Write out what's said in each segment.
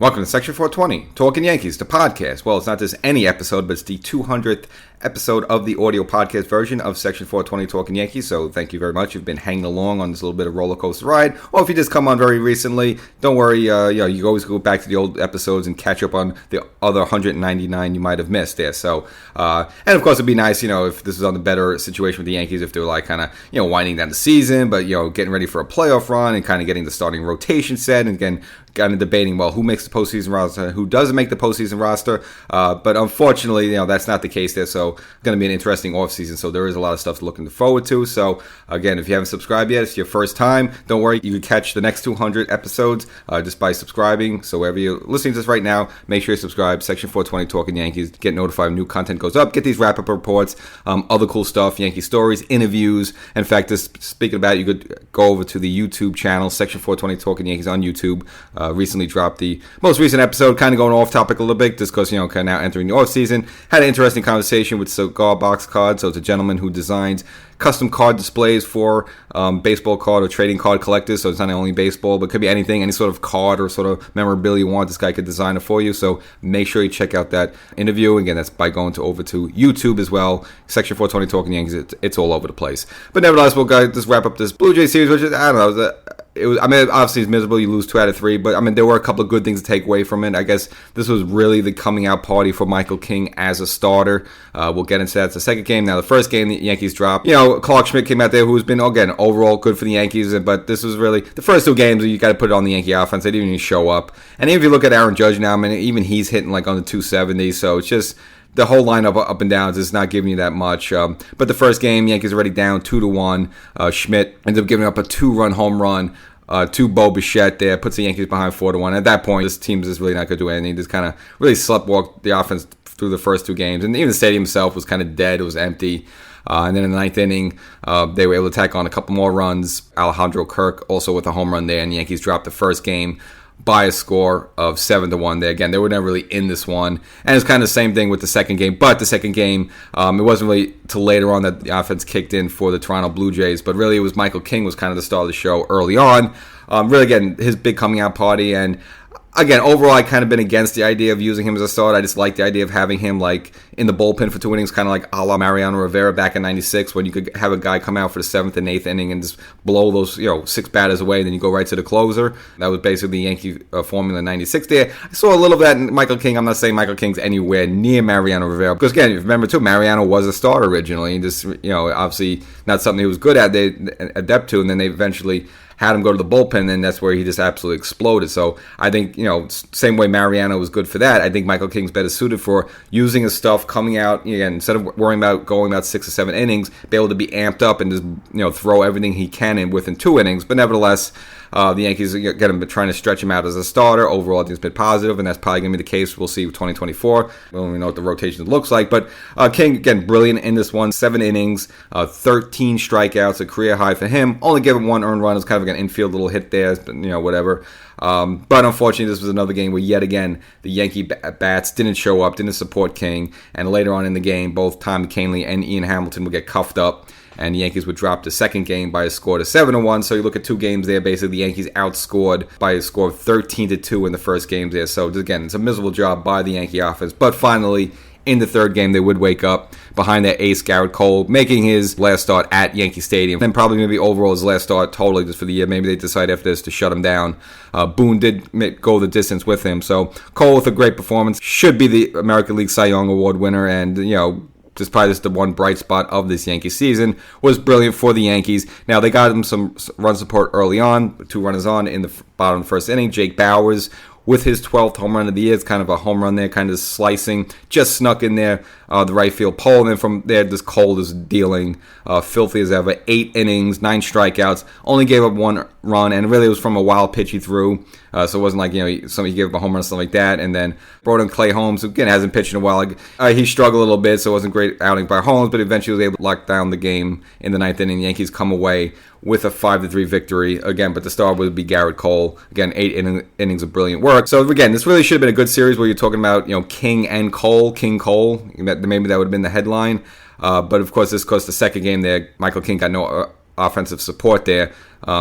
Welcome to Section 420, Talkin Yankees, the podcast. Well, it's not just any episode, but it's the 200th episode of the audio podcast version of Section 420, Talkin Yankees. So thank you very much. You've been hanging along on this little bit of roller coaster ride. Or if you just come on very recently, don't worry. You always go back to the old episodes and catch up on the other 199 you might have missed there. So, and of course, it'd be nice, if this was on the better situation with the Yankees, if they were like kind of, winding down the season, but, getting ready for a playoff run and kind of getting the starting rotation set and again, kind of debating, well, who makes the postseason roster, who doesn't make the postseason roster. But unfortunately, that's not the case there. So going to be an interesting offseason. So there is a lot of stuff to looking forward to. So again, if you haven't subscribed yet, it's your first time. Don't worry, you can catch the next 200 episodes just by subscribing. So wherever you're listening to this right now, make sure you subscribe. Section 420 Talkin Yankees. Get notified when new content goes up. Get these wrap-up reports, other cool stuff, Yankee stories, interviews. In fact, just speaking about it, you could go over to the YouTube channel, Section 420 Talkin Yankees on YouTube. Recently dropped the most recent episode, kind of going off topic a little bit, just because, kind of now entering the off season. Had an interesting conversation with Cigar Box Cards. So it's a gentleman who designs custom card displays for baseball card or trading card collectors. So it's not only baseball, but it could be anything, any sort of card or sort of memorabilia you want. This guy could design it for you. So make sure you check out that interview. Again, that's by going over to YouTube as well. Section 420 Talkin Yankees. It's all over the place. But nevertheless, we'll just wrap up this Blue Jay series, which is, I don't know, obviously it's miserable. You lose 2 out of 3, but there were a couple of good things to take away from it. I guess this was really the coming out party for Michael King as a starter. We'll get into that. It's the second game. Now, the first game the Yankees dropped, Clark Schmidt came out there, who's been, again, overall good for the Yankees, but this was really the first 2 games you got to put it on the Yankee offense. They didn't even show up. And even if you look at Aaron Judge now, even he's hitting like on the 270, so it's just the whole lineup up and down is not giving you that much. But the first game, Yankees already down 2-1. Schmidt ended up giving up a 2-run home run to Bo Bichette there, puts the Yankees behind 4-1. At that point, this team is really not going to do anything. Just kind of really sleptwalked the offense through the first 2 games. And even the stadium itself was kind of dead. It was empty. And then in the 9th inning, they were able to tack on a couple more runs. Alejandro Kirk also with a home run there, and the Yankees dropped the first game by a score of 7-1 there. Again, they were never really in this one. And it's kind of the same thing with the second game. But the second game, it wasn't really till later on that the offense kicked in for the Toronto Blue Jays. But really, it was Michael King was kind of the star of the show early on. Really, again, his big coming out party. And again, overall, I kind of been against the idea of using him as a starter. I just like the idea of having him like in the bullpen for 2 innings, kind of like a la Mariano Rivera back in '96, when you could have a guy come out for the 7th and 8th inning and just blow those 6 batters away, and then you go right to the closer. That was basically the Yankee formula in '96 there. I saw a little of that in Michael King. I'm not saying Michael King's anywhere near Mariano Rivera, because again, remember too, Mariano was a starter originally, and just obviously not something he was good at, they adept to, and then they eventually had him go to the bullpen, and that's where he just absolutely exploded. So I think, same way Mariano was good for that, I think Michael King's better suited for using his stuff coming out, again, instead of worrying about going about 6 or 7 innings, be able to be amped up and just, throw everything he can in within 2 innings. But nevertheless, the Yankees get him trying to stretch him out as a starter. Overall, I think it's been positive, and that's probably going to be the case. We'll see with 2024. We don't even know what the rotation looks like. But King, again, brilliant in this one. 7 innings, 13 strikeouts, a career high for him. Only gave him 1 earned run. It was kind of like an infield little hit there, but whatever. But unfortunately, this was another game where yet again the Yankee bats didn't show up, didn't support King, and later on in the game, both Tom McCaney and Ian Hamilton would get cuffed up, and the Yankees would drop the second game by a score to 7-1. So you look at 2 games there, basically the Yankees outscored by a score of 13-2 in the first games there. So again, it's a miserable job by the Yankee offense. But finally, in the third game, they would wake up behind their ace, Gerrit Cole, making his last start at Yankee Stadium. Then probably maybe overall his last start totally just for the year. Maybe they decide after this to shut him down. Boone did go the distance with him. So Cole with a great performance. Should be the American League Cy Young Award winner, and, just probably just the one bright spot of this Yankee season. Was brilliant for the Yankees. Now, they got him some run support early on, 2 runners on in the bottom of the first inning. Jake Bauers with his 12th home run of the year. It's kind of a home run there, kind of slicing, just snuck in there, the right field pole. And then from there, this Cole is dealing filthy as ever. 8 innings, 9 strikeouts, only gave up 1 run, and really it was from a wild pitch he threw. So it wasn't like, somebody gave up a home run or something like that. And then brought in Clay Holmes, who again hasn't pitched in a while. He struggled a little bit, so it wasn't a great outing by Holmes, but eventually was able to lock down the game in the 9th inning. The Yankees come away with a 5-3 victory again, but the star would be Gerrit Cole. Again, 8 innings of brilliant work. So again, this really should have been a good series where you're talking about King and Cole, King Cole. Maybe that would have been the headline. But of course, the second game there, Michael King got no offensive support there.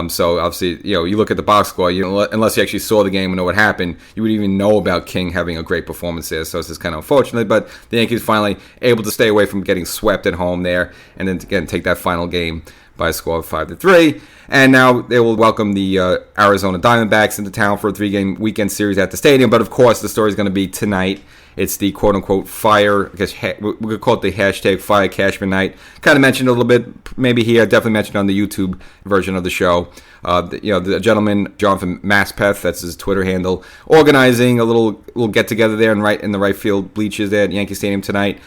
So obviously, you look at the box score, unless you actually saw the game and know what happened, you wouldn't even know about King having a great performance there. So it's just kind of unfortunate, but the Yankees finally able to stay away from getting swept at home there, and then again take that final game by a score of 5-3. And now they will welcome the Arizona Diamondbacks into town for a 3-game weekend series at the stadium. But of course, the story is going to be tonight. It's the quote-unquote fire, I guess we could call it the hashtag Fire Cashman night. Kind of mentioned a little bit, maybe here, definitely mentioned on the YouTube version of the show. The gentleman, Jonathan Maspeth, that's his Twitter handle, organizing a little get-together there in the right field bleachers there at Yankee Stadium tonight.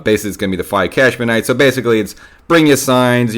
Basically, it's going to be the Fire Cashman night. So basically, it's bring your signs,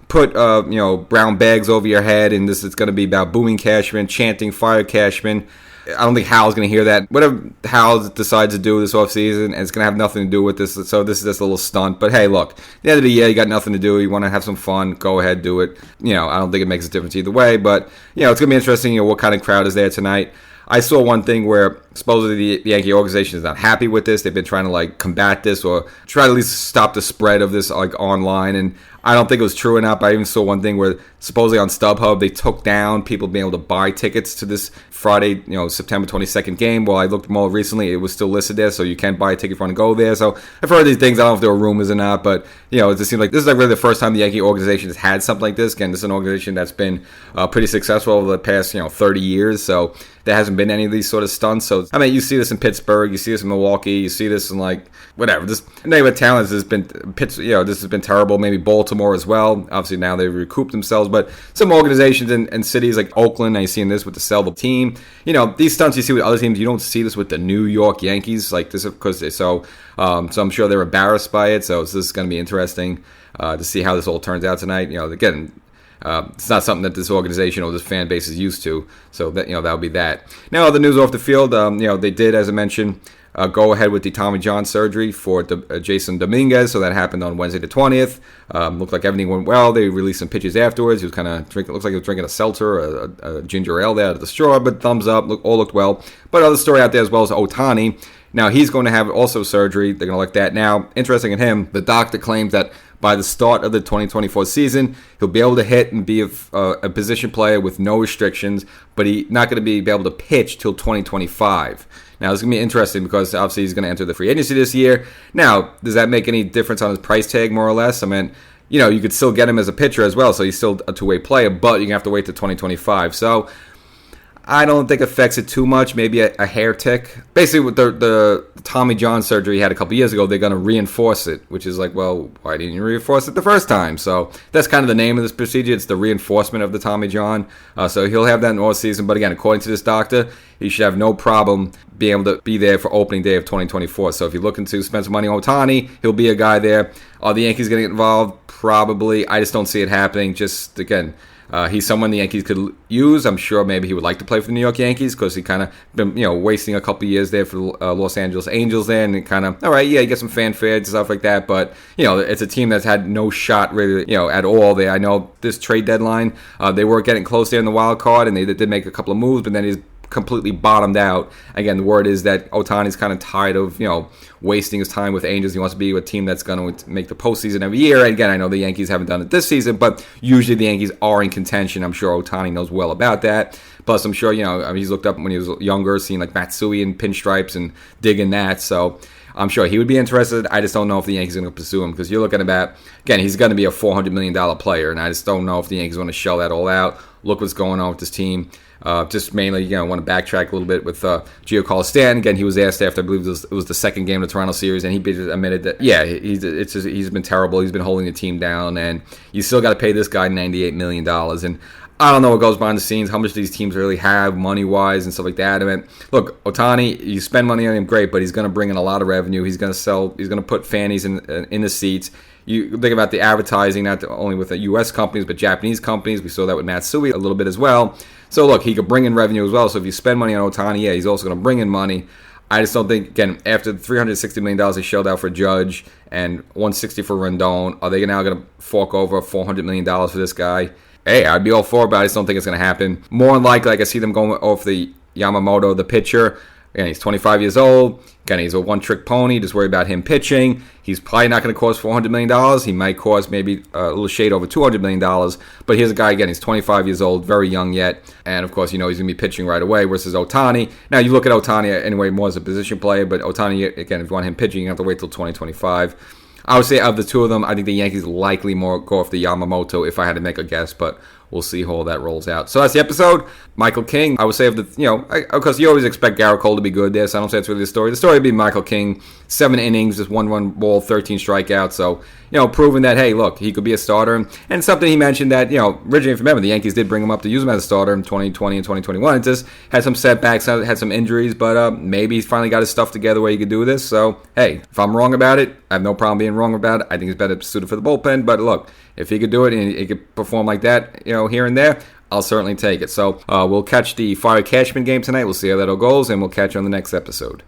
put brown bags over your head, and this is going to be about booing Cashman, chanting Fire Cashman. I don't think Hal's going to hear that. Whatever Hal decides to do this offseason, and it's going to have nothing to do with this. So this is just a little stunt. But hey, look, at the end of the year, you got nothing to do. You want to have some fun, go ahead, do it. I don't think it makes a difference either way. But, it's going to be interesting, what kind of crowd is there tonight. I saw one thing where supposedly the Yankee organization is not happy with this. They've been trying to combat this or try to at least stop the spread of this online. And I don't think it was true or not, but I even saw one thing where supposedly on StubHub they took down people being able to buy tickets to this Friday, September 22nd game. Well, I looked more recently, it was still listed there, so you can buy a ticket if you want to go there. So I've heard these things. I don't know if there were rumors or not, but it just seems like this is really the first time the Yankee organization has had something like this. Again, this is an organization that's been pretty successful over the past 30 years. So there hasn't been any of these sort of stunts. So you see this in Pittsburgh, you see this in Milwaukee, you see this in whatever. This name of talent has been this has been terrible. Maybe Baltimore as well. Obviously now they've recouped themselves, but some organizations in cities like Oakland, I've seen this with the sell the team. These stunts you see with other teams, you don't see this with the New York Yankees like this, because so I'm sure they're embarrassed by it. So this is going to be interesting to see how this all turns out tonight. Again, it's not something that this organization or this fan base is used to. So that that'll be that. Now the news off the field, they did, as I mentioned, go ahead with the Tommy John surgery for Jason Dominguez. So that happened on Wednesday the 20th. Looked like everything went well. They released some pictures afterwards. He was kind of drinking. Looks like he was drinking a seltzer, a ginger ale there out of the straw. But thumbs up. All looked well. But other story out there as well is Ohtani. Now he's going to have also surgery. They're going to look at that. Now, interesting in him, the doctor claims that by the start of the 2024 season, he'll be able to hit and be a position player with no restrictions, but he's not going to be able to pitch till 2025. Now, it's going to be interesting because obviously he's going to enter the free agency this year. Now, does that make any difference on his price tag, more or less? I mean, you could still get him as a pitcher as well, so he's still a two-way player, but you're going to have to wait till 2025. So I don't think it affects it too much, maybe a hair tick. Basically, with the Tommy John surgery he had a couple years ago, they're going to reinforce it, which is well, why didn't you reinforce it the first time? So that's kind of the name of this procedure. It's the reinforcement of the Tommy John. So he'll have that in all season. But again, according to this doctor, he should have no problem being able to be there for opening day of 2024. So if you're looking to spend some money on Ohtani, he'll be a guy there. Are the Yankees going to get involved? Probably. I just don't see it happening. Just, again, he's someone the Yankees could use. I'm sure maybe he would like to play for the New York Yankees because he kind of been, wasting a couple years there for the Los Angeles Angels there, and kind of, all right, yeah, you get some fanfare and stuff like that, but, it's a team that's had no shot really, at all there. I know this trade deadline, they were getting close there in the wild card, and they did make a couple of moves, but then he's completely bottomed out. Again, the word is that Ohtani's kind of tired of, wasting his time with Angels. He wants to be with a team that's going to make the postseason every year. And again, I know the Yankees haven't done it this season, but usually the Yankees are in contention. I'm sure Ohtani knows well about that. Plus, I'm sure, he's looked up when he was younger, seeing Matsui and pinstripes and digging that. So I'm sure he would be interested. I just don't know if the Yankees are going to pursue him because you're looking about, again, he's going to be a $400 million player, and I just don't know if the Yankees want to shell that all out. Look what's going on with this team. Just mainly, want to backtrack a little bit with Giancarlo Stanton. Again, he was asked after, I believe it was the second game of the Toronto series, and he admitted that, yeah, he's been terrible. He's been holding the team down, and you still got to pay this guy $98 million. And I don't know what goes behind the scenes, how much these teams really have money-wise and stuff like that. I mean, look, Ohtani, you spend money on him, great, but he's going to bring in a lot of revenue. He's going to put fannies in the seats. You think about the advertising, not only with the U.S. companies, but Japanese companies. We saw that with Matsui a little bit as well. So, look, he could bring in revenue as well. So, if you spend money on Ohtani, yeah, he's also going to bring in money. I just don't think, again, after the $360 million they shelled out for Judge and $160 for Rendon, are they now going to fork over $400 million for this guy? Hey, I'd be all for it, but I just don't think it's going to happen. More than likely, I can see them going off the Yamamoto, the pitcher. Again, he's 25 years old. Again, he's a one-trick pony. Just worry about him pitching. He's probably not going to cost $400 million. He might cost maybe a little shade over $200 million. But here's a guy, again, he's 25 years old, very young yet. And, of course, he's going to be pitching right away versus Ohtani. Now, you look at Ohtani anyway more as a position player. But Ohtani, again, if you want him pitching, you have to wait till 2025. I would say of the two of them, I think the Yankees likely more go off the Yamamoto if I had to make a guess, but we'll see how all that rolls out. So that's the episode. Michael King, I would say of the, because you always expect Gerrit Cole to be good there, so I don't say it's really the story. The story would be Michael King, 7 innings, just 1 run ball, 13 strikeouts. So, proving that, hey, look, he could be a starter. And something he mentioned that, originally, if you remember, the Yankees did bring him up to use him as a starter in 2020 and 2021. It just had some setbacks, had some injuries, but maybe he's finally got his stuff together where he could do this. So, hey, if I'm wrong about it, I have no problem being wrong about it. I think he's better suited for the bullpen. But look, if he could do it and he could perform like that, here and there, I'll certainly take it. So we'll catch the Fire Cashman game tonight. We'll see how that all goes, and we'll catch you on the next episode.